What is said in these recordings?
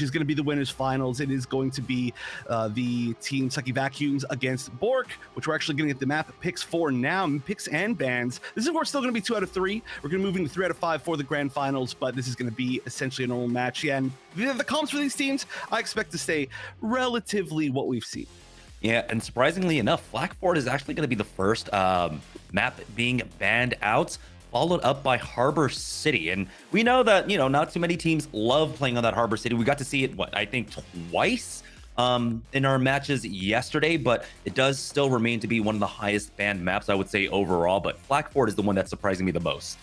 is going to be the winners finals. It is going to be the Team Sucky Vacuums against Bork, which we're actually going to get the map picks for now, picks and bans. This is where it's still going to be 2 out of 3. We're going to move into 3 out of 5 for the grand finals, but this is going to be essentially a normal match. Yeah, and the comps for these teams, I expect to stay relatively what we've seen. Yeah, and surprisingly enough, Flackford is actually going to be the first map being banned out, followed up by Harbor City. And we know that, not too many teams love playing on that Harbor City. We got to see it, I think twice in our matches yesterday, but it does still remain to be one of the highest banned maps, I would say, overall. But Flackford is the one that's surprising me the most.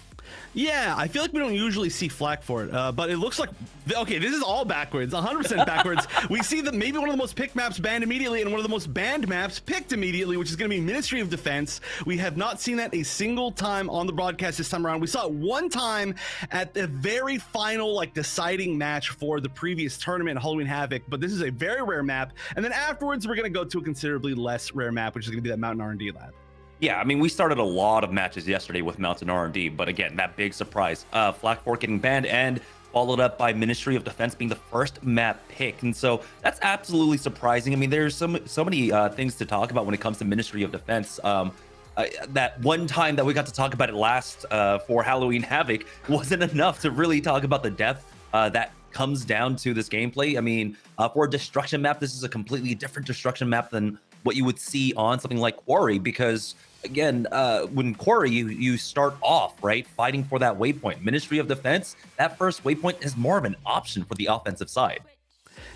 Yeah, I feel like we don't usually see flack for it, but it looks like, okay, this is all backwards, 100% backwards. We see that maybe one of the most picked maps banned immediately and one of the most banned maps picked immediately, which is going to be Ministry of Defense. We have not seen that a single time on the broadcast this time around. We saw it one time at the very final, deciding match for the previous tournament, Halloween Havoc, but this is a very rare map. And then afterwards, we're going to go to a considerably less rare map, which is going to be that Mountain R&D Lab. Yeah, I mean, we started a lot of matches yesterday with Mountain R&D, but again, that big surprise. Flackford getting banned and followed up by Ministry of Defense being the first map pick. And so that's absolutely surprising. I mean, there's so many things to talk about when it comes to Ministry of Defense. That one time that we got to talk about it last for Halloween Havoc wasn't enough to really talk about the depth that comes down to this gameplay. I mean, for a destruction map, this is a completely different destruction map than what you would see on something like Quarry, because again, when Quarry, you start off, right, fighting for that waypoint. Ministry of Defense, that first waypoint is more of an option for the offensive side.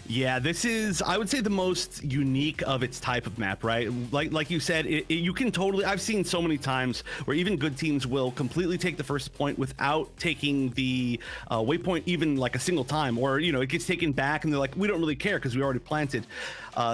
Yeah, this is, I would say, the most unique of its type of map, right? Like you said, you can totally, I've seen so many times where even good teams will completely take the first point without taking the waypoint even like a single time, or, it gets taken back and they're like, we don't really care because we already planted.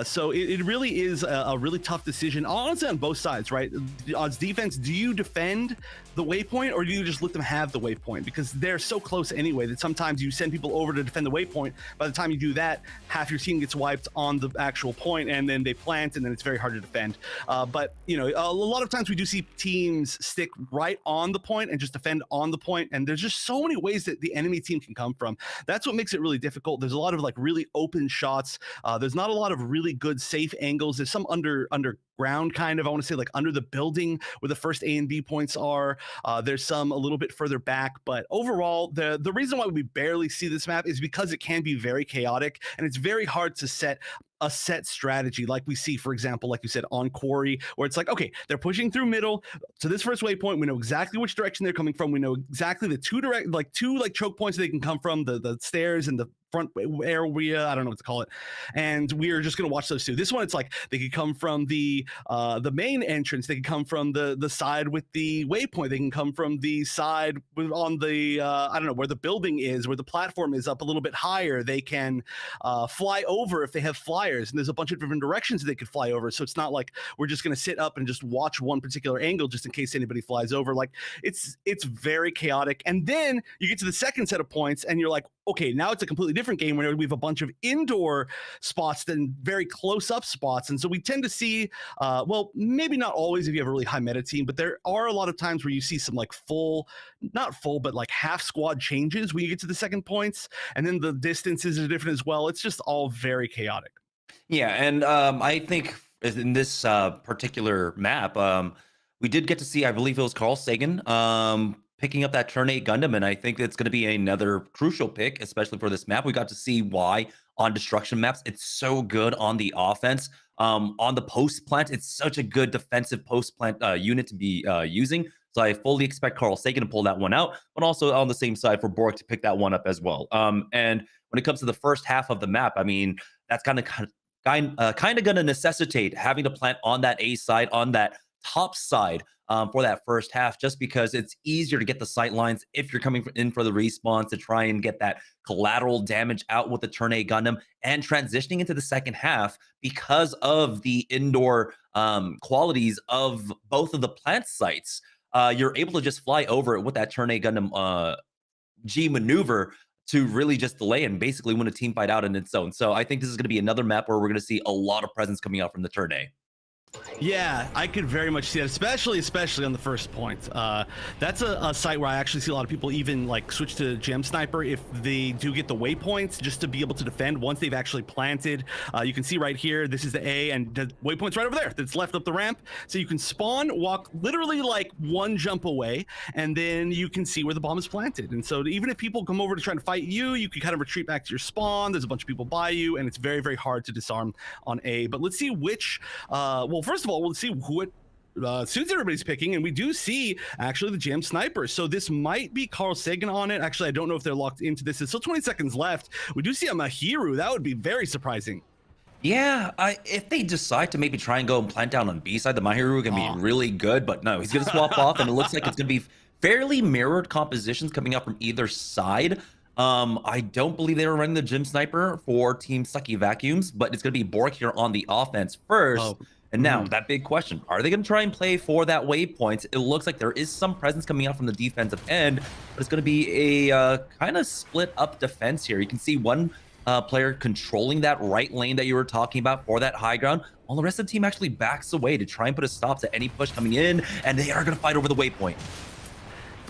So it really is a really tough decision, honestly, on both sides, right? As defense, do you defend the waypoint or do you just let them have the waypoint? Because they're so close anyway that sometimes you send people over to defend the waypoint. By the time you do that, half your team gets wiped on the actual point, and then they plant, and then it's very hard to defend. But a lot of times we do see teams stick right on the point and just defend on the point, and there's just so many ways that the enemy team can come from. That's what makes it really difficult. There's a lot of really open shots. There's not a lot of really good safe angles. There's some underground kind of, I want to say, under the building where the first A and B points are. There's some a little bit further back, but overall, the reason why we barely see this map is because it can be very chaotic, and it's very hard to set a set strategy like we see, for example, like you said, on Quarry, where it's like, okay, they're pushing through middle to this first waypoint. We know exactly which direction they're coming from. We know exactly the two choke points they can come from, the stairs and the front area, I don't know what to call it, and we're just gonna watch those two. This one, it's like they could come from the main entrance, they can come from the side with the waypoint, they can come from the side on the I don't know where the building is, where the platform is up a little bit higher. They can fly over if they have flyers, and there's a bunch of different directions they could fly over. So it's not like we're just gonna sit up and just watch one particular angle just in case anybody flies over. It's very chaotic. And then you get to the second set of points, and you're like, okay, now it's a completely different game where we have a bunch of indoor spots than very close-up spots. And so we tend to see, well, maybe not always if you have a really high meta team, but there are a lot of times where you see some not full, but half squad changes when you get to the second points. And then the distances are different as well. It's just all very chaotic. Yeah, and I think in this particular map, we did get to see, I believe it was Carl Sagan, picking up that Turn 8 Gundam, and I think it's going to be another crucial pick, especially for this map. We got to see why on destruction maps it's so good on the offense. On the post plant, it's such a good defensive post plant unit to be using. So I fully expect Carl Sagan to pull that one out, but also on the same side for Bork to pick that one up as well. And when it comes to the first half of the map, I mean, that's kind of going to necessitate having to plant on that A side, on that top side, for that first half, just because it's easier to get the sight lines if you're coming in for the respawns to try and get that collateral damage out with the Turn 8 Gundam, and transitioning into the second half because of the indoor qualities of both of the plant sites. You're able to just fly over it with that Turn 8 Gundam G maneuver to really just delay and basically win a team fight out in its own. So I think this is going to be another map where we're going to see a lot of presence coming out from the Turn 8. Yeah, I could very much see that, especially on the first point. That's a site where I actually see a lot of people even like switch to Gem Sniper if they do get the waypoints, just to be able to defend once they've actually planted. You can see right here, this is the A, and the waypoint's right over there that's left up the ramp. So you can spawn, walk literally like one jump away, and then you can see where the bomb is planted. And so even if people come over to try to fight you, you can kind of retreat back to your spawn. There's a bunch of people by you, and it's very, very hard to disarm on A. But let's see which, well, first of all, we'll see who it suits everybody's picking, and we do see actually the Gem Sniper. So this might be Carl Sagan on it. Actually, I don't know if they're locked into this. There's still 20 seconds left. We do see a Mahiru. That would be very surprising. Yeah, if they decide to maybe try and go and plant down on B side, the Mahiru can be really good, but no, he's going to swap off, and it looks like it's going to be fairly mirrored compositions coming up from either side. I don't believe they were running the Gem Sniper for Team Sucky Vacuums, but it's going to be Bork here on the offense first. And now that big question, are they going to try and play for that waypoint? It looks like there is some presence coming out from the defensive end, but it's going to be a kind of split up defense here. You can see one player controlling that right lane that you were talking about for that high ground, while the rest of the team actually backs away to try and put a stop to any push coming in, and they are going to fight over the waypoint.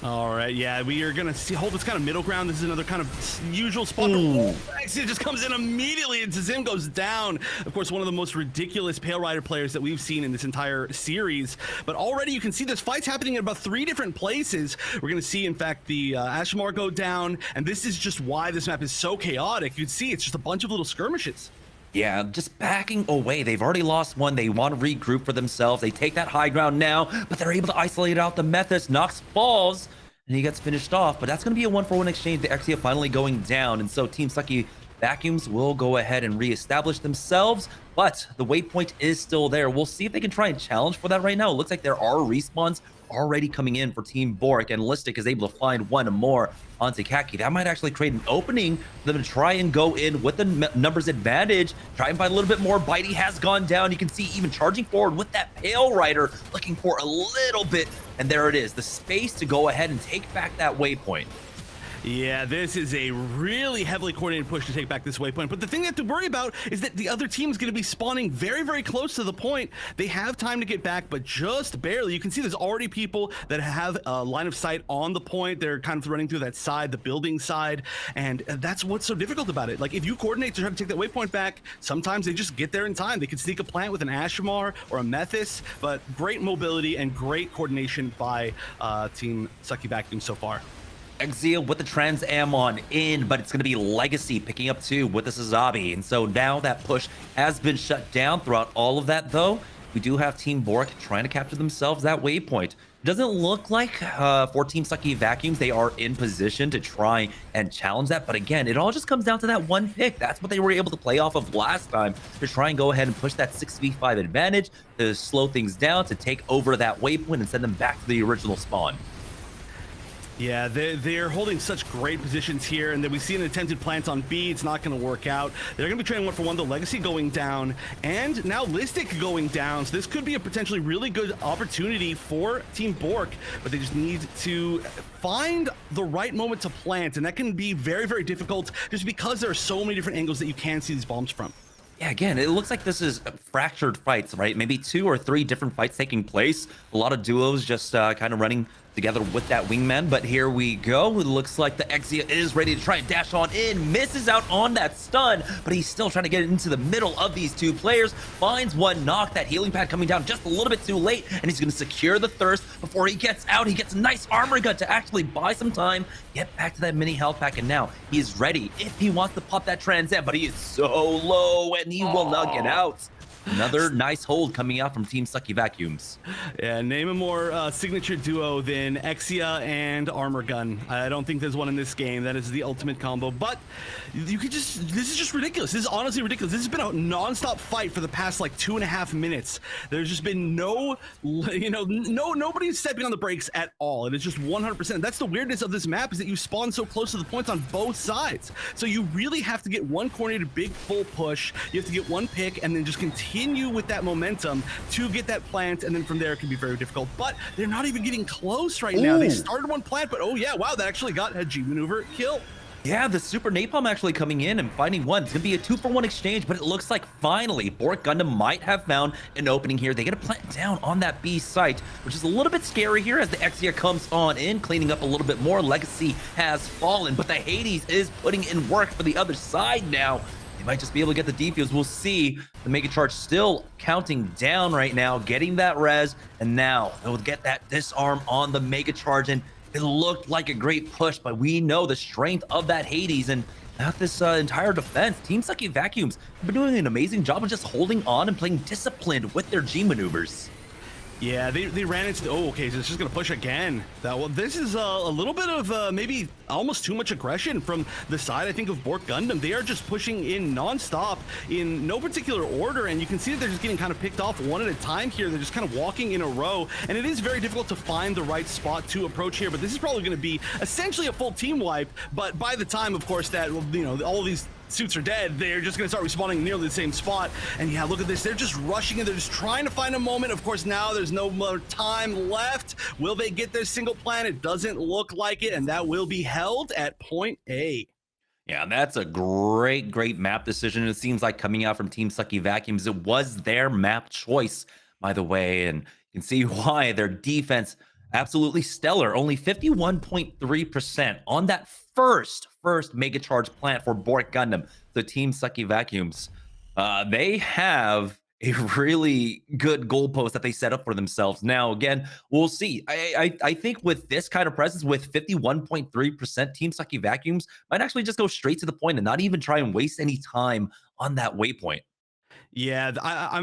All right, yeah, we are gonna hold this kind of middle ground. This is another kind of usual spot. It just comes in immediately, and Zim goes down. Of course, one of the most ridiculous Pale Rider players that we've seen in this entire series. But already you can see this fight's happening in about 3 different places. We're gonna see, in fact, the Ashmar go down, and this is just why this map is so chaotic. You can see it's just a bunch of little skirmishes. Yeah, just backing away. They've already lost one. They want to regroup for themselves. They take that high ground now, but they're able to isolate out the Methus. Nox falls, and he gets finished off. But that's going to be a 1-for-1 exchange. The Exia finally going down, and so Team Sucky Vacuums will go ahead and reestablish themselves, but the waypoint is still there. We'll see if they can try and challenge for that right now. It looks like there are respawns already coming in for Team Bork, and Listic is able to find one more onto Kaki. That might actually create an opening for them to try and go in with the numbers advantage, try and find a little bit more. Bitey has gone down. You can see even charging forward with that Pale Rider, looking for a little bit, and there it is, the space to go ahead and take back that waypoint. Yeah, this is a really heavily coordinated push to take back this waypoint. But the thing you have to worry about is that the other team is going to be spawning very, very close to the point. They have time to get back, but just barely. You can see there's already people that have a line of sight on the point. They're kind of running through that side, the building side. And that's what's so difficult about it. Like, if you coordinate to try to take that waypoint back, sometimes they just get there in time. They can sneak a plant with an Ashmar or a Methus, but great mobility and great coordination by Team Sucky Vacuum so far. Exia with the Trans Amon in, but it's going to be Legacy picking up 2 with the Sazabi. And so now that push has been shut down. Throughout all of that, though, we do have Team Bork trying to capture themselves that waypoint. It doesn't look like for Team Sucky Vacuums, they are in position to try and challenge that. But again, it all just comes down to that one pick. That's what they were able to play off of last time, to try and go ahead and push that 6v5 advantage, to slow things down, to take over that waypoint and send them back to the original spawn. Yeah, they're holding such great positions here, and then we see an attempted plant on B. It's not going to work out. They're going to be trading 1-for-1. The Legacy going down, and now Listic going down. So this could be a potentially really good opportunity for Team Bork, but they just need to find the right moment to plant, and that can be very, very difficult just because there are so many different angles that you can see these bombs from. Yeah, again, it looks like this is fractured fights, right? Maybe 2 or 3 different fights taking place. A lot of duos just kind of running together with that wingman, but here we go. It looks like the Exia is ready to try and dash on in, misses out on that stun, but he's still trying to get into the middle of these 2 players, finds one knock, that healing pad coming down just a little bit too late, and he's going to secure the thirst before he gets out. He gets a nice armor gun to actually buy some time, get back to that mini health pack, and now he is ready if he wants to pop that Trans Am, but he is so low and he will not get out. Another nice hold coming out from Team Sucky Vacuums. Yeah, name a more signature duo than Exia and Armor Gun. I don't think there's one in this game. That is the ultimate combo. But you could just, this is just ridiculous. This is honestly ridiculous. This has been a non-stop fight for the past like 2.5 minutes. There's just been nobody's stepping on the brakes at all. It is just 100%. That's the weirdness of this map, is that you spawn so close to the points on both sides. So you really have to get one coordinated big full push. You have to get one pick and then just continue with that momentum to get that plant, and then from there it can be very difficult. But they're not even getting close right now. They started one plant, but oh yeah, wow, that actually got a G maneuver kill. Yeah, the Super Napalm actually coming in and finding one. It's going to be a 2-for-1 exchange, but it looks like finally Bork Gundam might have found an opening here. They get a plant down on that B site, which is a little bit scary here as the Exia comes on in, cleaning up a little bit more. Legacy has fallen, but the Hades is putting in work for the other side now. They might just be able to get the defuse. We'll see. The Mega Charge still counting down right now, getting that res, and now they'll get that disarm on the Mega Charge. And it looked like a great push, but we know the strength of that Hades and not this entire defense. Team Sucky Vacuums have been doing an amazing job of just holding on and playing disciplined with their G maneuvers. Yeah, they ran into the, okay, so it's just gonna push again. Well, this is a little bit of maybe almost too much aggression from the side, I think, of Bork Gundam. They are just pushing in non-stop in no particular order, and you can see that they're just getting kind of picked off one at a time here. They're just kind of walking in a row, and it is very difficult to find the right spot to approach here, but this is probably gonna be essentially a full team wipe. But by the time, of course, that, you know, all of these suits are dead, they're just gonna start respawning nearly the same spot. And yeah, look at this, they're just rushing and they're just trying to find a moment. Of course, now there's no more time left. Will they get their single plant? It doesn't look like it, and that will be held at point A. Yeah, that's a great map decision. It seems like coming out from Team Sucky Vacuums, it was their map choice, by the way, and you can see why. Their defense absolutely stellar, only 51.3% on that first Mega Charge plant for Bork Gundam. The Team Sucky Vacuums, they have a really good goalpost that they set up for themselves. Now, again, we'll see. I think with this kind of presence, with 51.3%, Team Sucky Vacuums might actually just go straight to the point and not even try and waste any time on that waypoint. Yeah,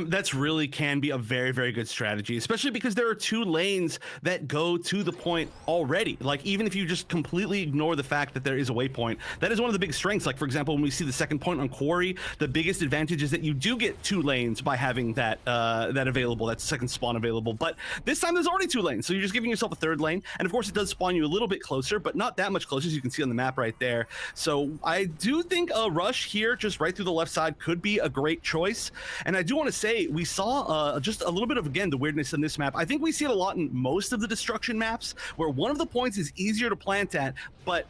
that's really can be a very good strategy, especially because there are two lanes that go to the point already. Like, even if you just completely ignore the fact that there is a waypoint, that is one of the big strengths. Like, for example, when we see the second point on Quarry, the biggest advantage is that you do get two lanes by having that that available, that second spawn available. But this time there's already two lanes, so you're just giving yourself a third lane. And of course, it does spawn you a little bit closer, but not that much closer, as you can see on the map right there. So I do think a rush here, just right through the left side, could be a great choice. And I do want to say, we saw just a little bit of, again, the weirdness in this map. I think we see it a lot in most of the destruction maps, where one of the points is easier to plant at, but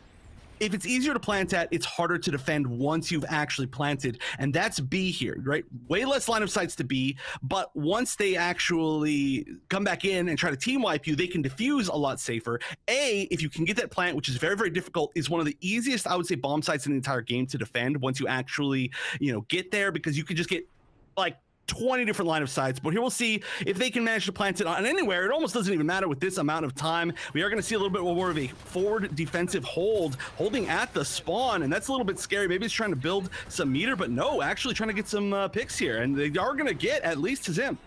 if it's easier to plant at, it's harder to defend once you've actually planted. And that's B here, right? Way less line of sights to B, but once they actually come back in and try to team wipe you, they can defuse a lot safer. A, if you can get that plant, which is very difficult, is one of the easiest, I would say, bomb sites in the entire game to defend once you actually, you know, get there, because you could just get like 20 different line of sights. But here we'll see if they can manage to plant it on anywhere. It almost doesn't even matter with this amount of time. We are going to see a little bit more of a forward defensive holding at the spawn, and that's a little bit scary. Maybe it's trying to build some meter, but no, actually trying to get some picks here, and they are going to get at least Tazim.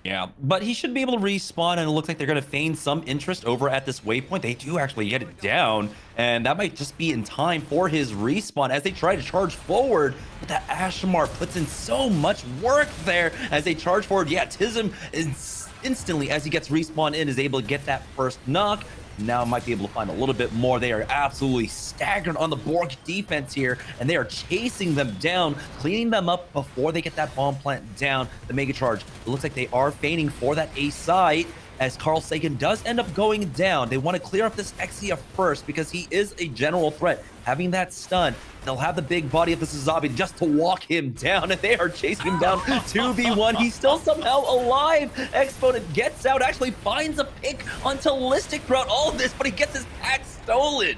Yeah, but he should be able to respawn, and it looks like they're going to feign some interest over at this waypoint. They do actually get it down, and that might just be in time for his respawn as they try to charge forward. But that Ashmar puts in so much work there as they charge forward. Yeah, Tism is instantly, as he gets respawn in, is able to get that first knock. Now might be able to find a little bit more. They are absolutely staggered on the Bork defense here, and they are chasing them down, cleaning them up before they get that bomb plant down. The Mega Charge, it looks like they are feigning for that A site, as Carl Sagan does end up going down. They want to clear up this Exia first because he is a general threat. Having that stun, they'll have the big body of the Suzabi just to walk him down, and they are chasing him down 2v1. He's still somehow alive. Exponent gets out, actually finds a pick on Talistic throughout all of this, but he gets his pack stolen.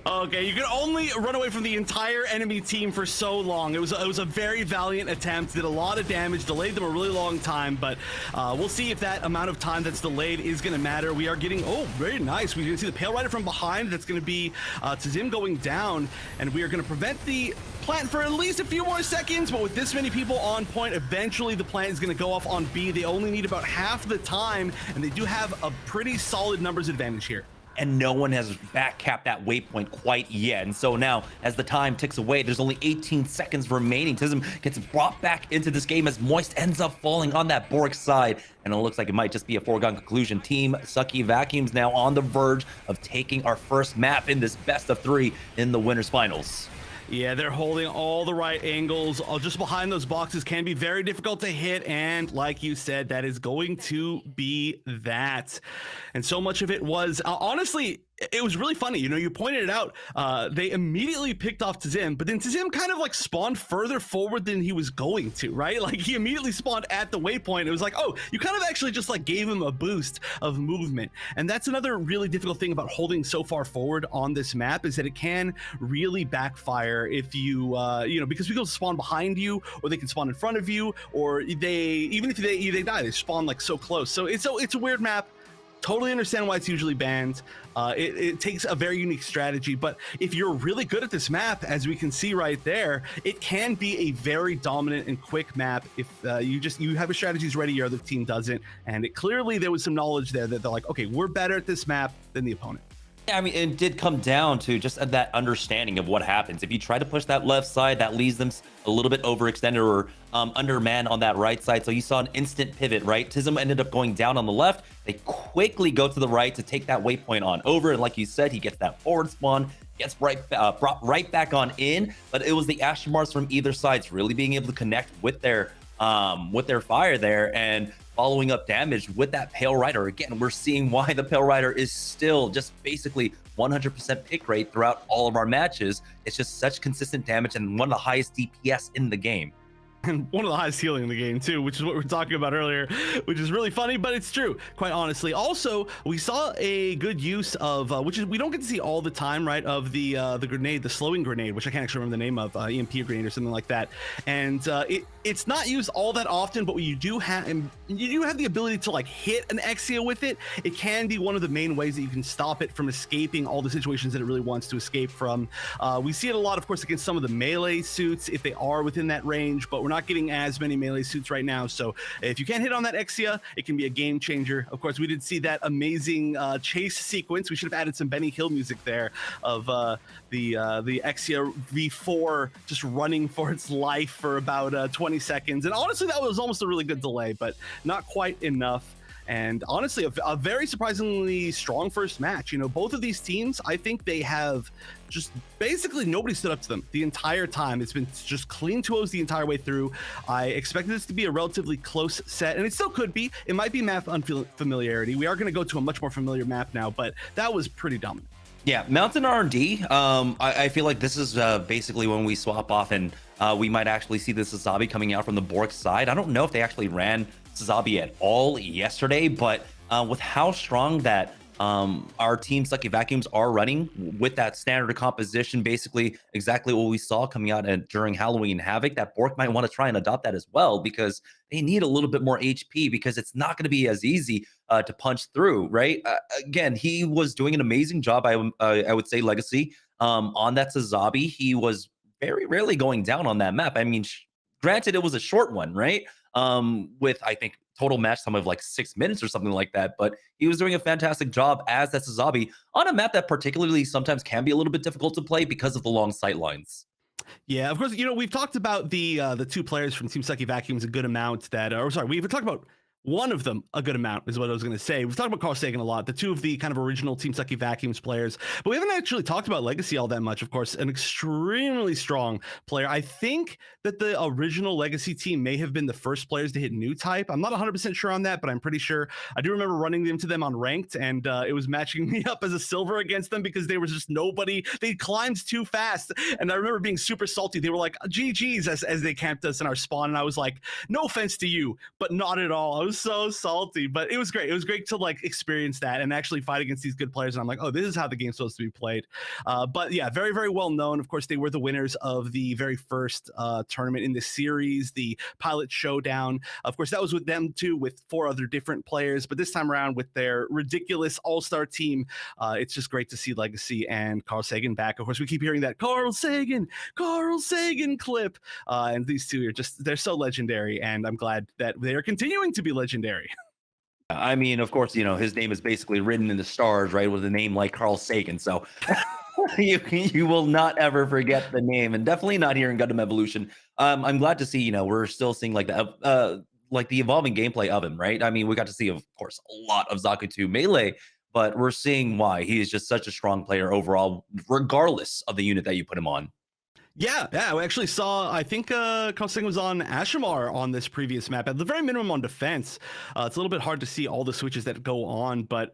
Okay, you can only run away from the entire enemy team for so long. It was a very valiant attempt, did a lot of damage, delayed them a really long time, but we'll see if that amount of time that's delayed is going to matter. We are getting, oh, very nice. We're going to see the Pale Rider from behind. That's going to be Tazim going down, and we are going to prevent the plant for at least a few more seconds, but with this many people on point, eventually the plant is going to go off on B. They only need about half the time, and they do have a pretty solid numbers advantage here. And no one has back capped that waypoint quite yet. And so now, as the time ticks away, there's only 18 seconds remaining. Tism gets brought back into this game as Moist ends up falling on that Bork side. And it looks like it might just be a foregone conclusion. Team Sucky Vacuums now on the verge of taking our first map in this best of 3 in the winners finals. Yeah, they're holding all the right angles. Just behind those boxes can be very difficult to hit. And like you said, that is going to be that. And so much of it was, honestly, it was really funny. You know, you pointed it out. They immediately picked off Tazim, but then Tazim kind of like spawned further forward than he was going to, right? Like he immediately spawned at the waypoint. It was like, oh, you kind of actually just like gave him a boost of movement. And that's another really difficult thing about holding so far forward on this map, is that it can really backfire if you, you know, because people spawn behind you, or they can spawn in front of you, or even if they die, they spawn like so close. So it's a weird map. Totally understand why it's usually banned. It takes a very unique strategy, but if you're really good at this map, as we can see right there, it can be a very dominant and quick map if you have your strategies ready, your other team doesn't. And clearly there was some knowledge there that they're like, okay, we're better at this map than the opponent. Yeah, I mean, it did come down to just that understanding of what happens. If you try to push that left side, that leaves them a little bit overextended or undermanned on that right side. So you saw an instant pivot, right? Tism ended up going down on the left. They quickly go to the right to take that waypoint on over. And like you said, he gets that forward spawn, gets brought right back on in. But it was the Astromars from either sides really being able to connect with their fire there and following up damage with that Pale Rider. Again, we're seeing why the Pale Rider is still just basically 100% pick rate throughout all of our matches. It's just such consistent damage and one of the highest DPS in the game. And one of the highest healing in the game too, which is what we were talking about earlier, which is really funny, but it's true, quite honestly. Also, we saw a good use of which is we don't get to see all the time, right, of the grenade, the slowing grenade, which I can't actually remember the name of, EMP grenade or something like that. And it's not used all that often, but you do have the ability to like hit an Exia with it. It can be one of the main ways that you can stop it from escaping all the situations that it really wants to escape from. We see it a lot, of course, against some of the melee suits if they are within that range, but we're not getting as many melee suits right now. So if you can't hit on that Exia, it can be a game changer. Of course, we did see that amazing chase sequence. We should have added some Benny Hill music there of the Exia V4 just running for its life for about 20 seconds. And honestly, that was almost a really good delay, but not quite enough. And honestly, a very surprisingly strong first match. You know, both of these teams, I think they have just basically nobody stood up to them the entire time. It's been just clean 2-0s the entire way through. I expected this to be a relatively close set, and it still could be. It might be map unfamiliarity. We are going to go to a much more familiar map now, but that was pretty dominant. Yeah, Mountain R&D, I feel like this is basically when we swap off and we might actually see the Sazabi coming out from the Bork side. I don't know if they actually ran Sazabi at all yesterday, but with how strong that our team Sucky Vacuums are running with that standard composition, basically exactly what we saw coming out during Halloween Havoc, that Bork might want to try and adopt that as well, because they need a little bit more HP, because it's not going to be as easy to punch through, right? Again, he was doing an amazing job, I would say, Legacy, on that Sazabi. He was very rarely going down on that map. I mean, granted, it was a short one, right? With, I think, total match time of like 6 minutes or something like that. But he was doing a fantastic job as that Sazabi on a map that particularly sometimes can be a little bit difficult to play because of the long sight lines. Yeah, of course, you know, we've talked about the two players from Team Sucky Vacuums a good amount that, or sorry, we've talked about one of them a good amount is what I was going to say. We've talked about Carl Sagan a lot, the two of the kind of original Team Sucky Vacuums players, but we haven't actually talked about Legacy all that much. Of course, an extremely strong player. I think that the original Legacy team may have been the first players to hit new type. I'm not 100% sure on that, but I'm pretty sure. I do remember running into them on ranked, and it was matching me up as a silver against them because there was just nobody. They climbed too fast, and I remember being super salty. They were like, GG's, as they camped us in our spawn, and I was like, no offense to you, but not at all. I was so salty, but it was great. It was great to like experience that and actually fight against these good players. And I'm like, oh, this is how the game's supposed to be played. But yeah, very, very well known. Of course, they were the winners of the very first tournament in the series, the Pilot Showdown. Of course, that was with them too, with 4 other different players. But this time around with their ridiculous all-star team, it's just great to see Legacy and Carl Sagan back. Of course, we keep hearing that Carl Sagan clip. And these two are just, they're so legendary. And I'm glad that they are continuing to be legendary. I mean, of course, you know, his name is basically written in the stars, right, with a name like Carl Sagan. So you will not ever forget the name, and definitely not here in Gundam Evolution. I'm glad to see, you know, we're still seeing like the evolving gameplay of him, right? I mean, we got to see, of course, a lot of Zaku 2 Melee, but we're seeing why he is just such a strong player overall, regardless of the unit that you put him on. Yeah, we actually saw, I think Kosing was on Ashamar on this previous map, at the very minimum on defense. It's a little bit hard to see all the switches that go on, but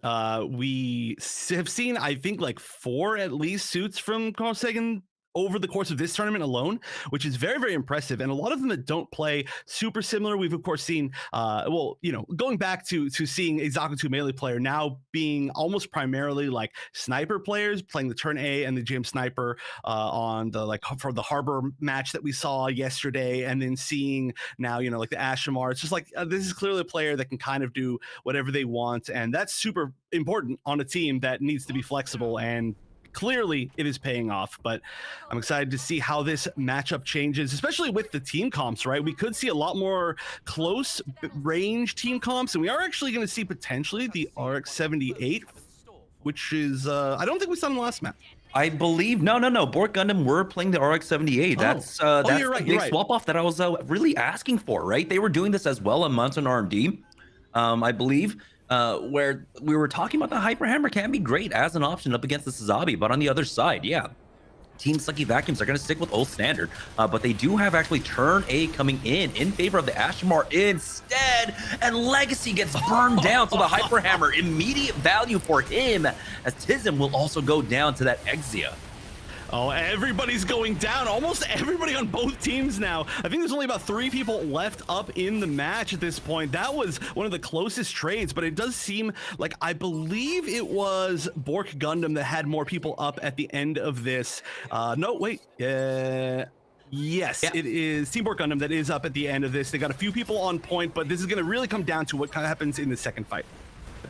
we have seen, I think, like 4 at least suits from Kosing over the course of this tournament alone, which is very, very impressive. And a lot of them that don't play super similar. We've of course seen, well, you know, going back to seeing a Zakutu melee player now being almost primarily like sniper players playing the turn A and the GM sniper on the, like, for the Harbor match that we saw yesterday, and then seeing now, you know, like the Ashamar. It's just like this is clearly a player that can kind of do whatever they want, and that's super important on a team that needs to be flexible, and clearly it is paying off. But I'm excited to see how this matchup changes, especially with the team comps, right? We could see a lot more close range team comps, and we are actually going to see potentially the RX-78, which is I don't think we saw in the last map. I believe no. Bork Gundam were playing the RX-78. That's you're right, the big swap off that I was really asking for, right? They were doing this as well on Mountain R&D, I believe. Where we were talking about the Hyper Hammer can be great as an option up against the Suzabi, but on the other side, yeah, Team Sucky Vacuums are going to stick with old standard, but they do have actually turn A coming in favor of the Ashamar instead, and Legacy gets burned down, so the Hyper Hammer, immediate value for him, as Tism will also go down to that Exia. Oh, everybody's going down. Almost everybody on both teams now. I think there's only about 3 people left up in the match at this point. That was one of the closest trades, but it does seem like, I believe it was Bork Gundam that had more people up at the end of this. No, wait. Yes, yeah. It is Team Bork Gundam that is up at the end of this. They got a few people on point, but this is going to really come down to what kind of happens in the second fight.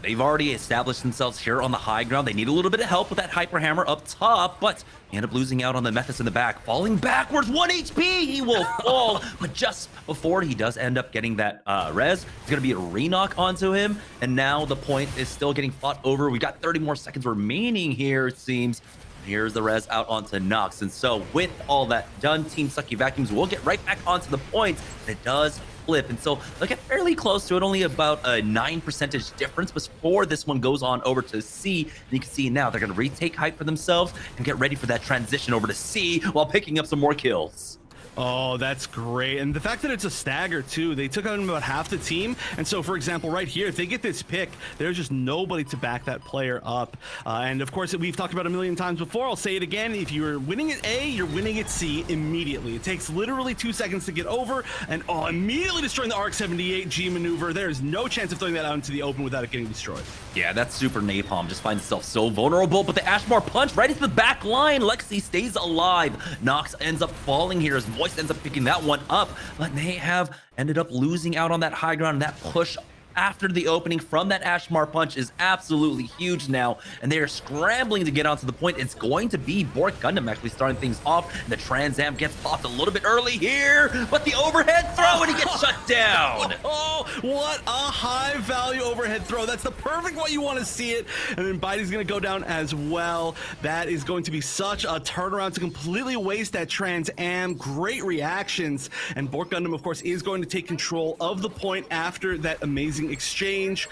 They've already established themselves here on the high ground. They need a little bit of help with that Hyper Hammer up top, but they end up losing out on the Mephis in the back, falling backwards. 1 HP, he will fall, but just before he does end up getting that res, it's going to be a re-knock onto him, and now the point is still getting fought over. We got 30 more seconds remaining here, it seems. Here's the res out onto Nox, and so with all that done, Team Sucky Vacuums will get right back onto the points, and it does flip, and so they'll get fairly close to it, only about a 9% difference before this one goes on over to C. And you can see now they're going to retake height for themselves and get ready for that transition over to C while picking up some more kills. Oh, that's great. And the fact that it's a stagger too, they took out about half the team. And so, for example, right here, if they get this pick, there's just nobody to back that player up. And of course, we've talked about a million times before. I'll say it again. If you're winning at A, you're winning at C immediately. It takes literally 2 seconds to get over, and immediately destroying the RX-78 G maneuver. There is no chance of throwing that out into the open without it getting destroyed. Yeah, that super napalm just finds itself so vulnerable, but the Ashmar punch right into the back line. Lexi stays alive. Nox ends up falling here as Moist ends up picking that one up, but they have ended up losing out on that high ground, and that push after the opening from that Ashmar punch is absolutely huge now, and they are scrambling to get onto the point. It's going to be Bork Gundam actually starting things off, and the Trans Am gets popped a little bit early here, but the overhead throw, and he gets shut down. Oh, what a high value overhead throw. That's the perfect way you want to see it. And then Bitey's going to go down as well. That is going to be such a turnaround to completely waste that Trans Am. Great reactions, and Bork Gundam, of course, is going to take control of the point after that amazing exchange.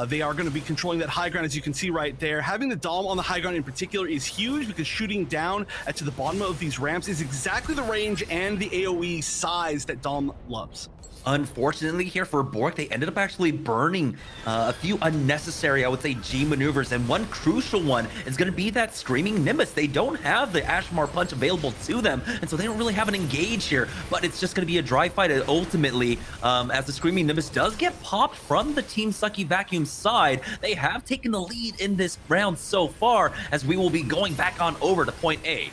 They are going to be controlling that high ground, as you can see right there. Having the Dom on the high ground in particular is huge, because shooting down to the bottom of these ramps is exactly the range and the AoE size that Dom loves. Unfortunately here for Bork, they ended up actually burning a few unnecessary, I would say, G maneuvers, and one crucial one is going to be that Screaming Nimbus. They don't have the Ashmar punch available to them, and so they don't really have an engage here, but it's just going to be a dry fight ultimately, as the Screaming Nimbus does get popped from the Team Sucky Vacuum side. They have taken the lead in this round so far, as we will be going back on over to point A.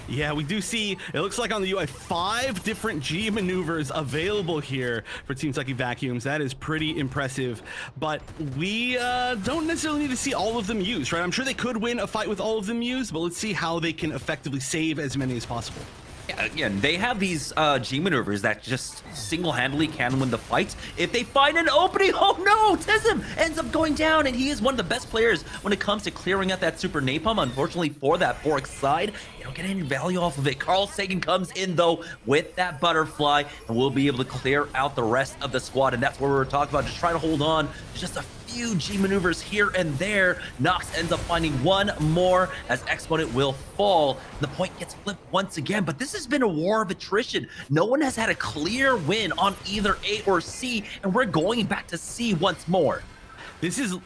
Yeah, we do see, it looks like on the UI, 5 different G maneuvers available here for Team Sucky Vacuums. That is pretty impressive, but we don't necessarily need to see all of them used, right? I'm sure they could win a fight with all of them used, but let's see how they can effectively save as many as possible. Yeah, again, they have these G maneuvers that just single-handedly can win the fight. If they find an opening, oh no, Tism ends up going down, and he is one of the best players when it comes to clearing out that super napalm. Unfortunately for that Bork side, you don't get any value off of it. Carl Sagan comes in though with that butterfly, and we'll be able to clear out the rest of the squad, and that's what we were talking about, just trying to hold on to just a few G maneuvers here and there. Nox ends up finding one more as Exponent will fall. The point gets flipped once again, but this has been a war of attrition. No one has had a clear win on either A or C, and we're going back to C once more. This is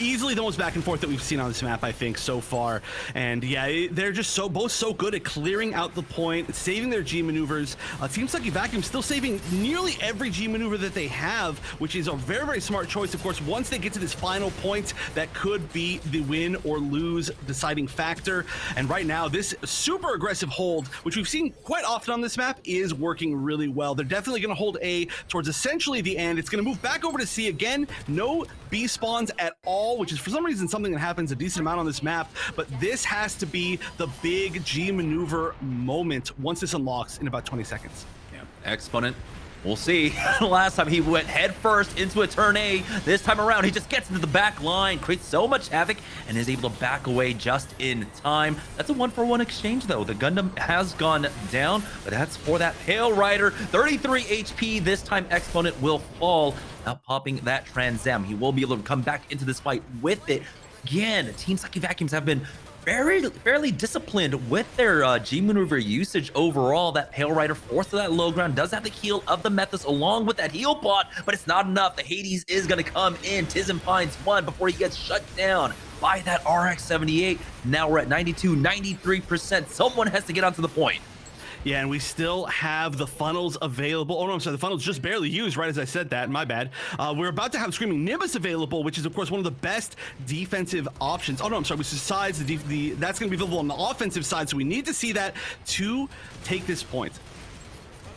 easily the most back and forth that we've seen on this map, I think, so far. And yeah, they're just both so good at clearing out the point, saving their G maneuvers. Team Sucky Vacuum still saving nearly every G maneuver that they have, which is a very, very smart choice. Of course, once they get to this final point, that could be the win or lose deciding factor. And right now, this super aggressive hold, which we've seen quite often on this map, is working really well. They're definitely going to hold A towards essentially the end. It's going to move back over to C again. No B spawns at all, which is for some reason something that happens a decent amount on this map, but this has to be the big G maneuver moment once this unlocks in about 20 seconds. Yeah, Exponent, we'll see. Last time he went head first into a turn A. This time around, he just gets into the back line, creates so much havoc, and is able to back away just in time. That's a 1-for-1 exchange, though. The Gundam has gone down, but that's for that Pale Rider. 33 HP. This time, Exponent will fall. Now popping that Trans Am. He will be able to come back into this fight with it. Again, Team Sucky Vacuums have been fairly disciplined with their G maneuver usage overall. That Pale Rider forced to that low ground does have the heal of the Methus along with that heal pot, but it's not enough. The Hades is going to come in. Tism finds one before he gets shut down by that RX-78. Now we're at 92, 93%. Someone has to get onto the point. Yeah, and we still have the funnels available. Oh, no, I'm sorry. The funnels just barely used right as I said that. My bad. We're about to have Screaming Nimbus available, which is, of course, one of the best defensive options. Oh, no, I'm sorry. Besides that's going to be available on the offensive side, so we need to see that to take this point.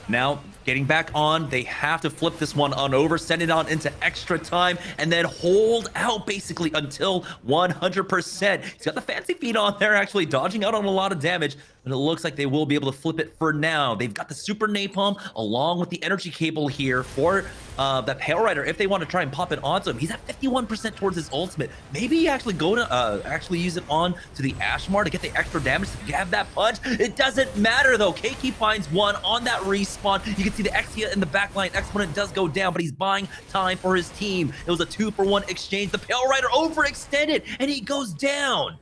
Now, getting back on, they have to flip this one on over, send it on into extra time, and then hold out basically until 100%. He's got the fancy feet on there, actually dodging out on a lot of damage, but it looks like they will be able to flip it for now. They've got the Super Napalm along with the energy cable here for that Pale Rider. If they want to try and pop it onto him, he's at 51% towards his ultimate. Maybe actually go to actually use it on to the Ashmar to get the extra damage to grab that punch. It doesn't matter though. Keiki finds one on that respawn. You can see the Exia in the backline. Exponent does go down, but he's buying time for his team. It was a 2-for-1 exchange. The Pale Rider overextended and he goes down.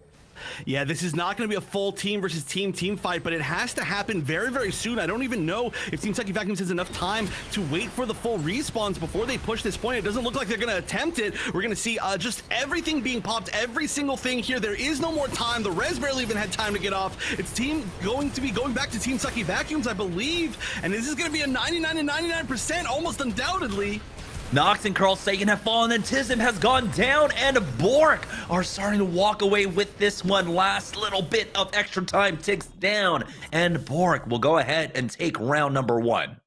Yeah, this is not going to be a full team versus team fight, but it has to happen very, very soon. I don't even know if Team Sucky Vacuums has enough time to wait for the full respawns before they push this point. It doesn't look like they're going to attempt it. We're going to see just everything being popped, every single thing here. There is no more time. The res barely even had time to get off. It's going to be going back to Team Sucky Vacuums, I believe, and this is going to be a 99 and 99%, almost undoubtedly. Nox and Carl Sagan have fallen, and Tism has gone down, and Bork are starting to walk away with this one. Last little bit of extra time ticks down, and Bork will go ahead and take round number 1.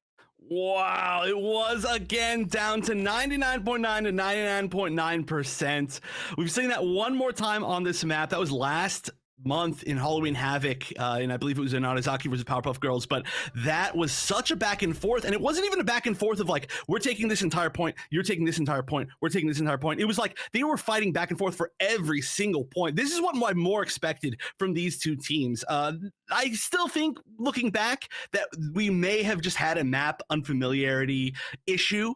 Wow, it was again down to 99.9 to 99.9%. We've seen that one more time on this map. That was last month in Halloween Havoc, and I believe it was in Onizaki versus Powerpuff Girls, but that was such a back and forth, and it wasn't even a back and forth of like, we're taking this entire point, you're taking this entire point, we're taking this entire point. It was like they were fighting back and forth for every single point. This is what I more expected from these two teams. I still think, looking back, that we may have just had a map unfamiliarity issue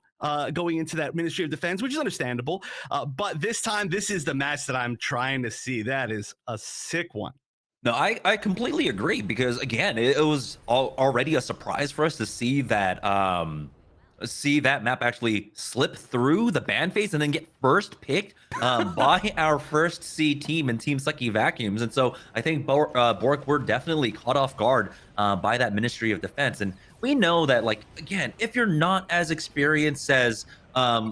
going into that Ministry of Defense, which is understandable. But this time, this is the match that I'm trying to see. That is a sick one. No, I completely agree, because again, it was already a surprise for us to see that map actually slip through the ban phase and then get first picked by our first C team and Team Sucky Vacuums. And so I think Bork were definitely caught off guard by that Ministry of Defense. And we know that, like, again, if you're not as experienced as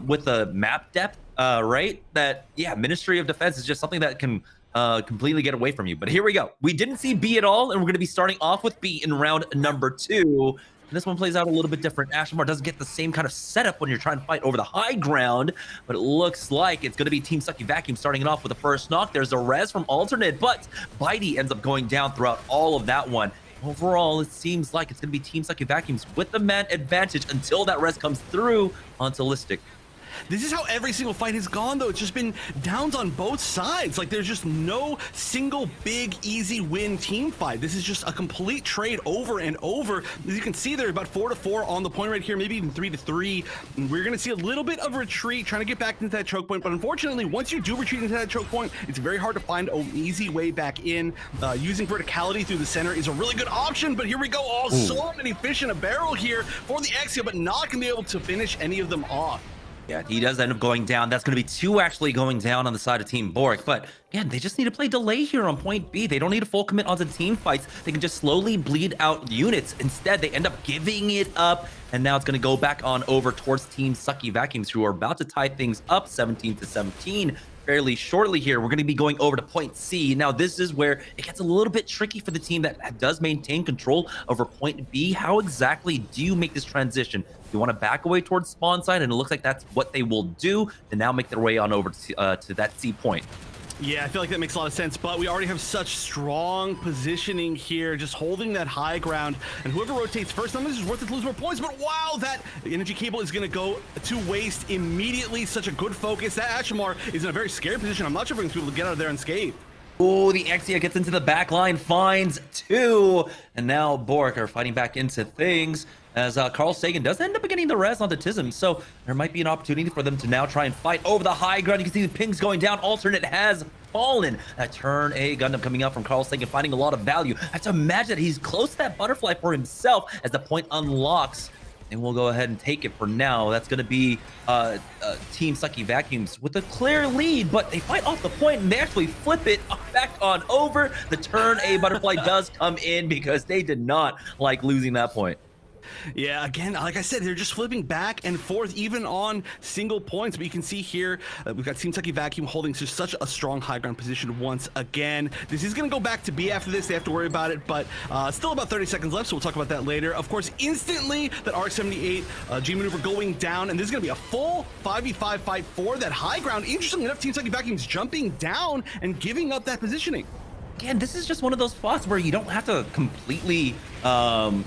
with the map depth, right, that, yeah, Ministry of Defense is just something that can completely get away from you. But here we go. We didn't see B at all, and we're going to be starting off with B in round number 2. And this one plays out a little bit different. Ashmar doesn't get the same kind of setup when you're trying to fight over the high ground, but it looks like it's going to be Team Sucky Vacuum starting it off with the first knock. There's a res from Alternate, but Bitey ends up going down throughout all of that one. Overall, it seems like it's going to be Team Sucky Vacuums with the man advantage until that res comes through onto Listic. This is how every single fight has gone, though. It's just been downs on both sides. Like, there's just no single big, easy win team fight. This is just a complete trade over and over. As you can see, they're about 4-4 on the point right here, maybe even 3-3. And we're going to see a little bit of retreat, trying to get back into that choke point. But unfortunately, once you do retreat into that choke point, it's very hard to find an easy way back in. Using verticality through the center is a really good option, but here we go. Oh, so many fish in a barrel here for the Exia, but not going to be able to finish any of them off. Yeah, he does end up going down. That's going to be 2 actually going down on the side of Team Bork. But again, they just need to play delay here on point B. They don't need a full commit onto team fights. They can just slowly bleed out units. Instead, they end up giving it up. And now it's going to go back on over towards Team Sucky Vacuums, who are about to tie things up 17-17. Fairly shortly here. We're going to be going over to point C. Now, this is where it gets a little bit tricky for the team that does maintain control over point B. How exactly do you make this transition? You want to back away towards spawn side, and it looks like that's what they will do, and now make their way on over to that C point. Yeah, I feel like that makes a lot of sense, but we already have such strong positioning here, just holding that high ground, and whoever rotates first, none of this is worth it to lose more points, but wow, that energy cable is going to go to waste immediately. Such a good focus. That Ashimar is in a very scary position. I'm not sure if we're going to be able to get out of there unscathed. Oh, the Exia gets into the back line, finds 2, and now Bork are fighting back into things as Carl Sagan does end up getting the res onto Tism, so there might be an opportunity for them to now try and fight over the high ground. You can see the pings going down. Alternate has fallen. That turn A Gundam coming out from Carl Sagan, finding a lot of value. I have to imagine that he's close to that butterfly for himself as the point unlocks. And we'll go ahead and take it for now. That's going to be Team Sucky Vacuums with a clear lead, but they fight off the point and they actually flip it back on over. The turn A butterfly does come in because they did not like losing that point. Yeah, again, like I said, they're just flipping back and forth, even on single points. But you can see here, we've got Team Sucky Vacuum holding to such a strong high ground position once again. This is going to go back to B after this. They have to worry about it, but still about 30 seconds left, so we'll talk about that later. Of course, instantly, that RX-78 G maneuver going down, and this is going to be a full 5v5 fight for that high ground. Interestingly enough, Team Sucky Vacuum's jumping down and giving up that positioning. Again, this is just one of those spots where you don't have to completely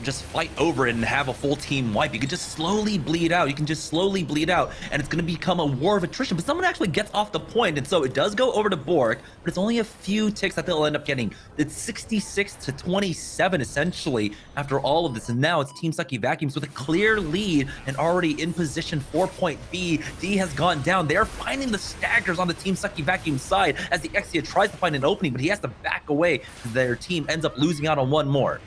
just fight over it and have a full team wipe. You can just slowly bleed out. You can just slowly bleed out, and it's going to become a war of attrition. But someone actually gets off the point, and so it does go over to Bork, but it's only a few ticks that they'll end up getting. It's 66-27 essentially after all of this, and now it's Team Sucky Vacuums with a clear lead and already in position for point B. D has gone down. They're finding the staggers on the Team Sucky Vacuum side as the Exia tries to find an opening, but he has to back away. Their team ends up losing out on one more.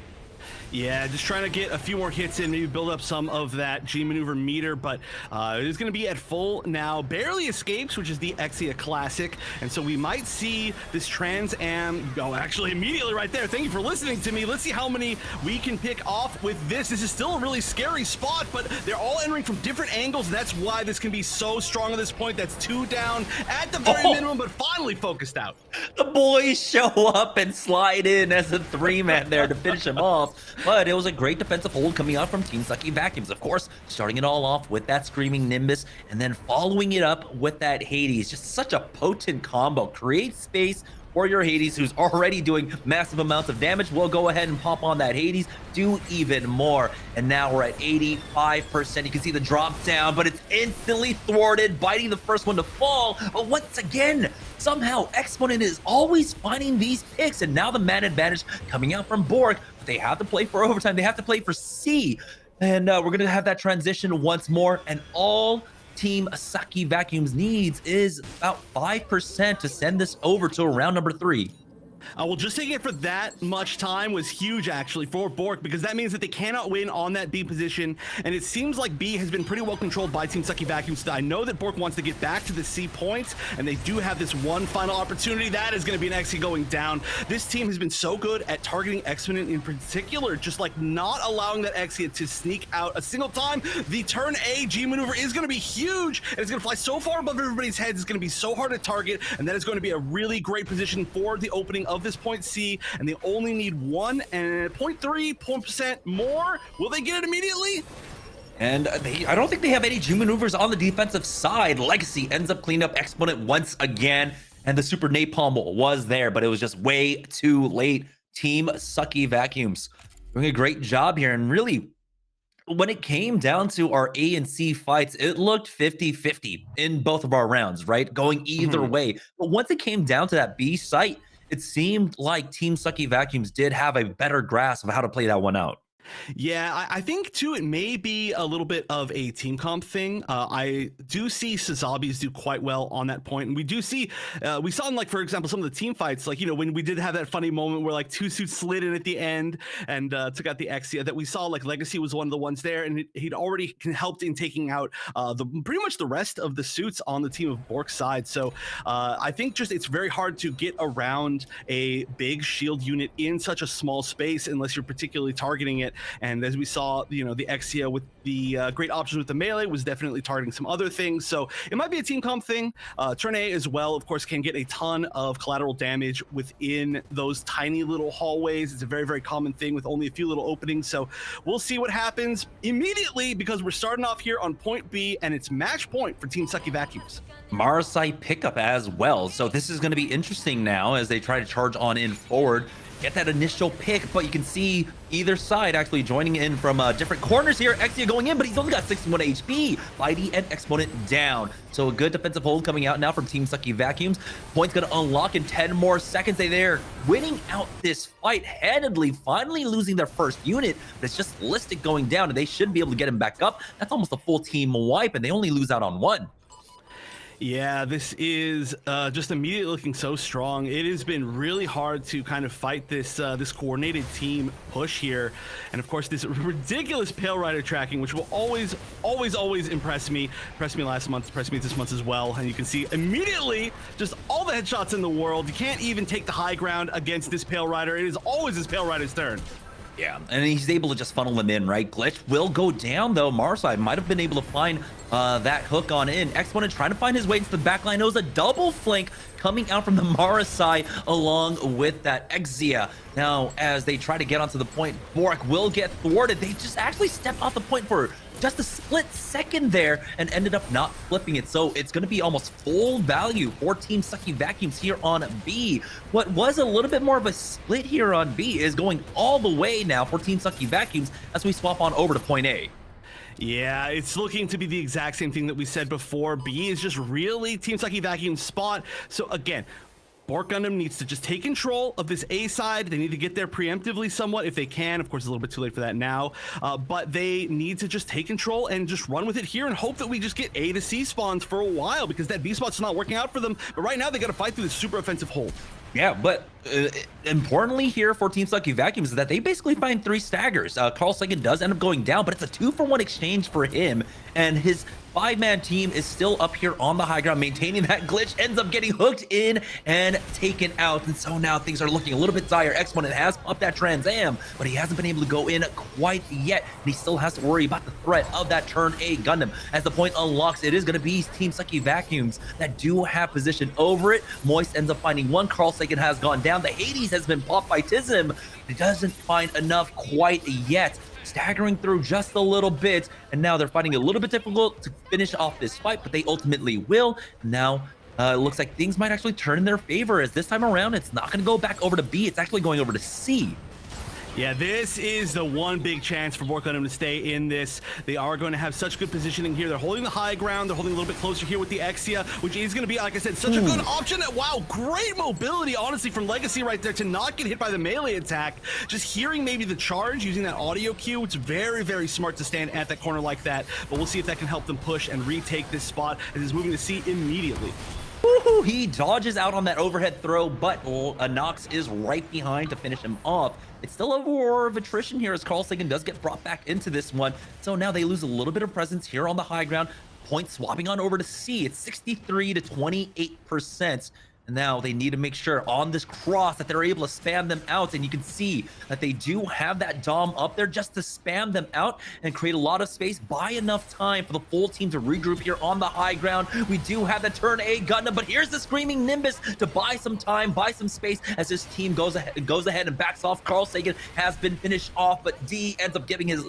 Yeah, just trying to get a few more hits in, maybe build up some of that G maneuver meter, but it is going to be at full now. Barely escapes, which is the Exia classic, and so we might see this Trans Am go actually immediately right there. Thank you for listening to me. Let's see how many we can pick off with this. This is still a really scary spot, but they're all entering from different angles. That's why this can be so strong at this point. That's 2 down at the very minimum, but finally focused out. The boys show up and slide in as a 3-man there to finish him off. But it was a great defensive hold coming out from Team Sucky Vacuums. Of course, starting it all off with that Screaming Nimbus and then following it up with that Hades. Just such a potent combo. Create space for your Hades, who's already doing massive amounts of damage. We'll go ahead and pop on that Hades, do even more. And now we're at 85%. You can see the drop down, but it's instantly thwarted, biting the first one to fall. But once again, somehow Exponent is always finding these picks, and now the man advantage coming out from Bork. They have to play for overtime. They have to play for C. And we're going to have that transition once more. And all Team Sucky Vacuums needs is about 5% to send this over to round number 3. Well, just taking it for that much time was huge, actually, for Bork, because that means that they cannot win on that B position, and it seems like B has been pretty well controlled by Team Sucky Vacuum. So I know that Bork wants to get back to the C points, and they do have this one final opportunity. That is going to be an Exia going down. This team has been so good at targeting Exponent in particular, just like not allowing that Exia to sneak out a single time. The turn A G maneuver is going to be huge, and it's going to fly so far above everybody's heads. It's going to be so hard to target, and that is going to be a really great position for the opening of this point C, and they only need 1.3% more. Will they get it immediately? And I don't think they have any G maneuvers on the defensive side. Legacy ends up cleaning up Exponent once again, and the Super Napalm was there, but it was just way too late. Team Sucky Vacuums doing a great job here, and really When it came down to our A and C fights, it looked 50-50 in both of our rounds, right? Going either Mhm. way. But once it came down to that B site, it seemed like Team Sucky Vacuums did have a better grasp of how to play that one out. Yeah, I think too, it may be a little bit of a team comp thing. I do see Sazabis do quite well on that point. And we do see, we saw in like, for example, some of the team fights, like, you know, when we did have that funny moment where like two suits slid in at the end and took out the Exia, that we saw like Legacy was one of the ones there. And he'd already helped in taking out the pretty much the rest of the suits on the team of Bork's side. So I think just it's very hard to get around a big shield unit in such a small space unless you're particularly targeting it. And as we saw, you know, the Exia with the great options with the melee was definitely targeting some other things. So it might be a team comp thing. Turn A as well, of course, can get a ton of collateral damage within those tiny little hallways. It's a very, very common thing with only a few little openings. So we'll see what happens immediately because we're starting off here on point B and it's match point for Team Sucky Vacuums. Marasai pickup as well. So this is going to be interesting now as they try to charge on in forward. Get that initial pick, but you can see either side actually joining in from different corners here. Exia going in, but he's only got 61 HP. Mighty and Exponent down. So a good defensive hold coming out now from Team Sucky Vacuums. Point's going to unlock in 10 more seconds. They're winning out this fight handedly, finally losing their first unit, but it's just Listic going down, and they should be able to get him back up. That's almost a full team wipe, and they only lose out on one. Yeah, this is just immediately looking so strong. It has been really hard to kind of fight this this coordinated team push here, and of course this ridiculous Pale Rider tracking, which will always impress me. Impressed me last month, impressed me this month as well. And you can see immediately just all the headshots in the world. You can't even take the high ground against this Pale Rider. It is always this Pale Rider's turn. Yeah, and he's able to just funnel them in, right? Glitch will go down, though. Marside might have been able to find that hook on in. Exponent trying to find his way into the backline. It was a double flank coming out from the Mara side along with that Exia. Now, as they try to get onto the point, Bork will get thwarted. They just actually stepped off the point for just a split second there and ended up not flipping it. So it's going to be almost full value for Team Sucky Vacuums here on B. What was a little bit more of a split here on B is going all the way now for Team Sucky Vacuums as we swap on over to point A. Yeah, it's looking to be the exact same thing that we said before. B is just really Team Sucky Vacuum's spot. So again, Bork Gundam needs to just take control of this A side. They need to get there preemptively somewhat if they can. Of course, it's a little bit too late for that now. But they need to just take control and just run with it here and hope that we just get A to C spawns for a while because that B spot's not working out for them. But right now, they got to fight through this super offensive hold. Yeah, but importantly here for Team Sucky Vacuums is that they basically find 3 staggers. Carl Sagan does end up going down, but it's a 2-for-1 exchange for him, and his 5-man team is still up here on the high ground, maintaining that glitch, ends up getting hooked in and taken out, and so now things are looking a little bit dire. Exponent has popped that Trans Am, but he hasn't been able to go in quite yet, and he still has to worry about the threat of that Turn A Gundam. As the point unlocks, it is going to be Team Sucky Vacuums that do have position over it. Moist ends up finding one. Carl Sagan has gone down. The Hades has been popped by Tism, but he doesn't find enough quite yet. Staggering through just a little bit, and now they're finding it a little bit difficult to finish off this fight, but they ultimately will. Now it looks like things might actually turn in their favor, as this time around it's not going to go back over to B, it's actually going over to C. Yeah, this is the one big chance for Bork Gundam to stay in this. They are going to have such good positioning here. They're holding the high ground. They're holding a little bit closer here with the Exia, which is going to be, like I said, such a good option. Wow, great mobility, honestly, from Legacy right there to not get hit by the melee attack. Just hearing maybe the charge, using that audio cue, it's very, very smart to stand at that corner like that. But we'll see if that can help them push and retake this spot as he's moving to C immediately. Woohoo! He dodges out on that overhead throw, but Nox is right behind to finish him off. It's still a war of attrition here as Carl Sagan does get brought back into this one. So now they lose a little bit of presence here on the high ground. Point swapping on over to C. It's 63 to 28%. And now they need to make sure on this cross that they're able to spam them out. And you can see that they do have that Dom up there just to spam them out and create a lot of space, buy enough time for the full team to regroup here on the high ground. We do have the Turn A Gundam, but here's the Screaming Nimbus to buy some time, buy some space as this team goes ahead and backs off. Carl Sagan has been finished off, but D ends up giving his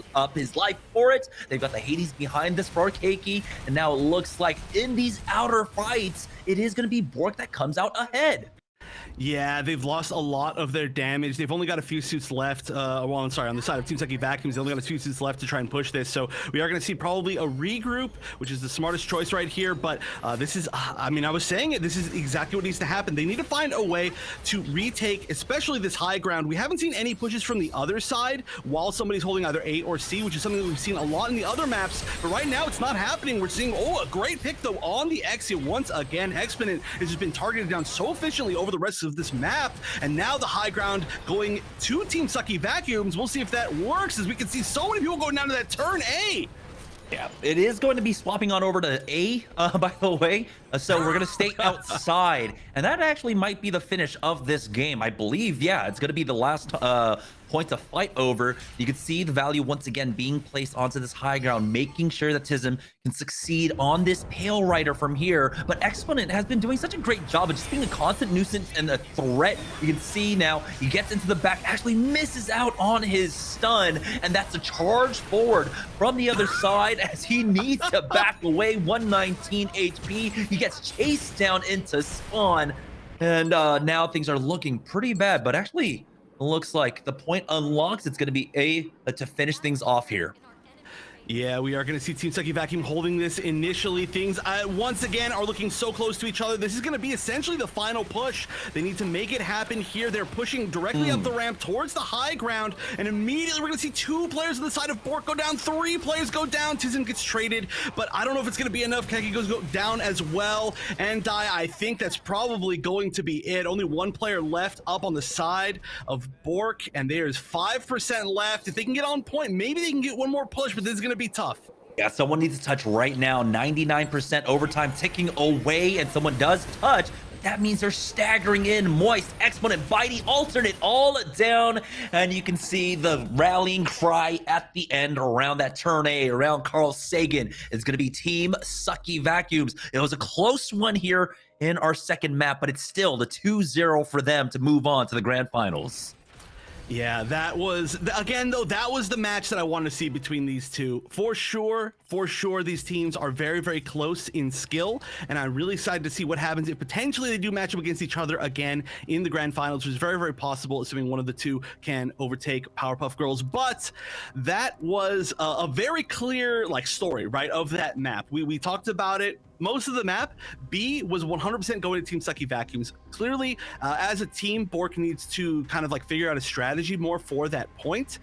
life for it. They've got the Hades behind this for Keiki, and now it looks like in these outer fights, it is going to be Bork that comes out ahead. Yeah, they've lost a lot of their damage. They've only got a few suits left. Well, I'm sorry, on the side of Team Sucky Vacuums, they only got a few suits left to try and push this. So we are going to see probably a regroup, which is the smartest choice right here. But this is, I mean, I was saying it, this is exactly what needs to happen. They need to find a way to retake, especially this high ground. We haven't seen any pushes from the other side while somebody's holding either A or C, which is something that we've seen a lot in the other maps. But right now, it's not happening. We're seeing, oh, a great pick, though, on the exit once again. Exponent has just been targeted down so efficiently over the rest of this map. And now the high ground going to Team Sucky Vacuums. We'll see if that works, as we can see so many people going down to that turn A. Yeah, it is going to be swapping on over to A, by the way. So we're going to stay outside. And that actually might be the finish of this game. I believe, yeah, it's going to be the last point to fight over. You can see the value once again being placed onto this high ground, making sure that Tism can succeed on this Pale Rider from here. But Exponent has been doing such a great job of just being a constant nuisance and a threat. You can see now he gets into the back, actually misses out on his stun, and that's a charge forward from the other side as he needs to back away. 119 HP. He gets chased down into spawn, and now things are looking pretty bad, but actually it looks like the point unlocks. It's going to be A to finish things off here. Yeah, we are going to see Team Sucky Vacuum holding this initially. Things, once again, are looking so close to each other. This is going to be essentially the final push. They need to make it happen here. They're pushing directly up the ramp towards the high ground, and immediately we're going to see 2 players on the side of Bork go down, 3 players go down. Tism gets traded, but I don't know if it's going to be enough. Keki goes down as well, and I think that's probably going to be it. Only 1 player left up on the side of Bork, and there's 5% left. If they can get on point, maybe they can get one more push, but this is going to be tough. Yeah, someone needs to touch right now. 99% overtime ticking away, and someone does touch. But that means they're staggering in. Moist, Exponent, Bitey, Alternate, all down. And you can see the rallying cry at the end around that turn A, around Carl Sagan. It's going to be Team Sucky Vacuums. It was a close one here in our second map, but it's still the 2-0 for them to move on to the grand finals. Yeah, that was, again, though, that was the match that I wanted to see between these two. For sure, these teams are very, very close in skill, and I'm really excited to see what happens if potentially they do match up against each other again in the grand finals, which is very, very possible, assuming one of the two can overtake Powerpuff Girls. But that was a very clear, like, story, right, of that map. We talked about it. Most of the map, B was 100% going to Team Sucky Vacuums. Clearly, as a team, Bork needs to kind of like figure out a strategy more for that point.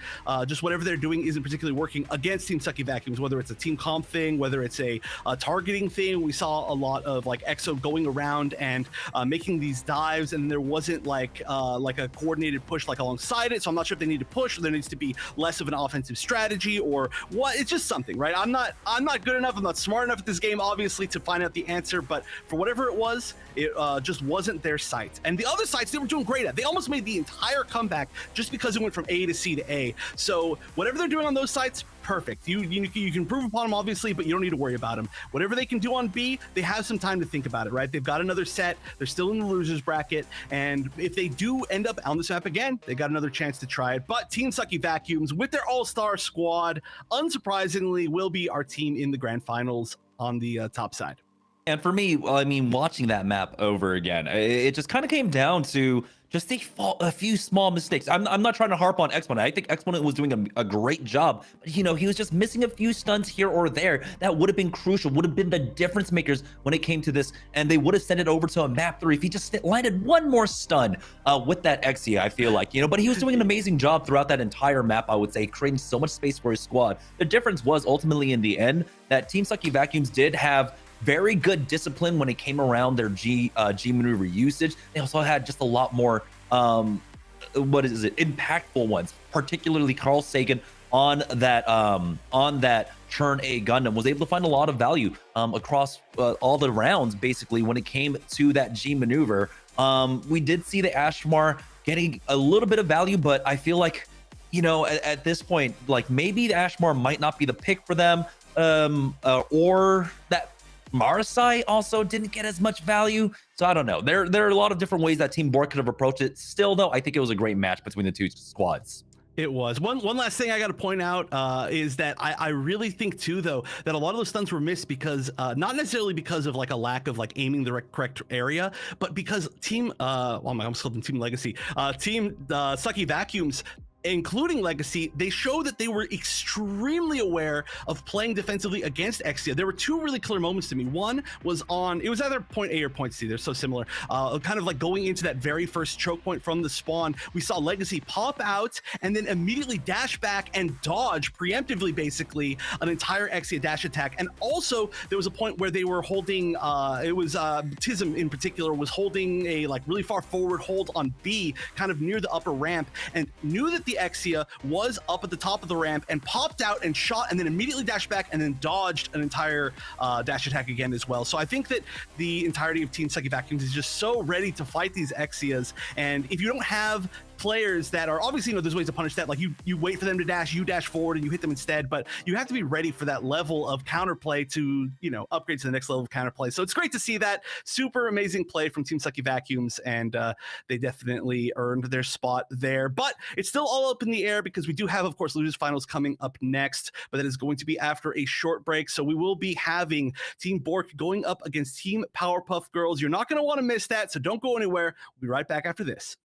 Just whatever they're doing isn't particularly working against Team Sucky Vacuums, whether it's a team comp thing, whether it's a targeting thing. We saw a lot of like EXO going around and making these dives, and there wasn't like a coordinated push like alongside it. So I'm not sure if they need to push, or there needs to be less of an offensive strategy, or what. It's just something, right? I'm not good enough. I'm not smart enough at this game, obviously, to find out the answer, but for whatever it was, it just wasn't their site. And the other sites they were doing great at. They almost made the entire comeback just because it went from A to C to A. So whatever they're doing on those sites, perfect. You can improve upon them, obviously, but you don't need to worry about them. Whatever they can do on B, they have some time to think about it, right? They've got another set. They're still in the losers bracket, and if they do end up on this map again, they got another chance to try it. But Team Sucky Vacuums, with their all-star squad, unsurprisingly, will be our team in the grand finals on the top side. And for me, well, I mean, watching that map over again, it just kind of came down to just a few small mistakes. I'm not trying to harp on Exponent. I think Exponent was doing a great job. But, you know, he was just missing a few stuns here or there that would have been crucial, would have been the difference makers when it came to this. And they would have sent it over to a map 3 if he just landed one more stun with that Exia, I feel like, you know. But he was doing an amazing job throughout that entire map, I would say, creating so much space for his squad. The difference was ultimately in the end that Team Sucky Vacuums did have very good discipline when it came around their G maneuver usage. They also had just a lot more impactful ones, particularly Carl Sagan on that turn A Gundam was able to find a lot of value across all the rounds, basically, when it came to that G maneuver. We did see the Ashmar getting a little bit of value, but I feel like, you know, at this point, like, maybe the Ashmar might not be the pick for them, or that Marasai also didn't get as much value. So I don't know. There are a lot of different ways that Team Bork could have approached it. Still, though, I think it was a great match between the two squads. It was. One last thing I got to point out is that I really think too, though, that a lot of those stunts were missed because not necessarily because of like a lack of like aiming the correct area, but because team oh my, I'm still in Team Legacy, team Sucky Vacuums, including Legacy, they show that they were extremely aware of playing defensively against Exia. There were two really clear moments to me. One was on, it was either point A or point C, they're so similar, kind of like going into that very first choke point from the spawn. We saw Legacy pop out and then immediately dash back and dodge preemptively, basically, an entire Exia dash attack. And also, there was a point where they were holding, it was Tism in particular, was holding a like really far forward hold on B, kind of near the upper ramp, and knew that the Exia was up at the top of the ramp and popped out and shot and then immediately dashed back and then dodged an entire dash attack again as well. So I think that the entirety of Team Sucky Vacuums is just so ready to fight these Exias. And if you don't have players that are obviously, you know, there's ways to punish that, like you wait for them to dash, you dash forward and you hit them instead, but you have to be ready for that level of counterplay to, you know, upgrade to the next level of counterplay. So it's great to see that super amazing play from Team Sucky Vacuums, and they definitely earned their spot there. But it's still all up in the air because we do have, of course, losers finals coming up next, but that is going to be after a short break. So we will be having Team Bork going up against Team Powerpuff Girls. You're not going to want to miss that, so don't go anywhere. We'll be right back after this.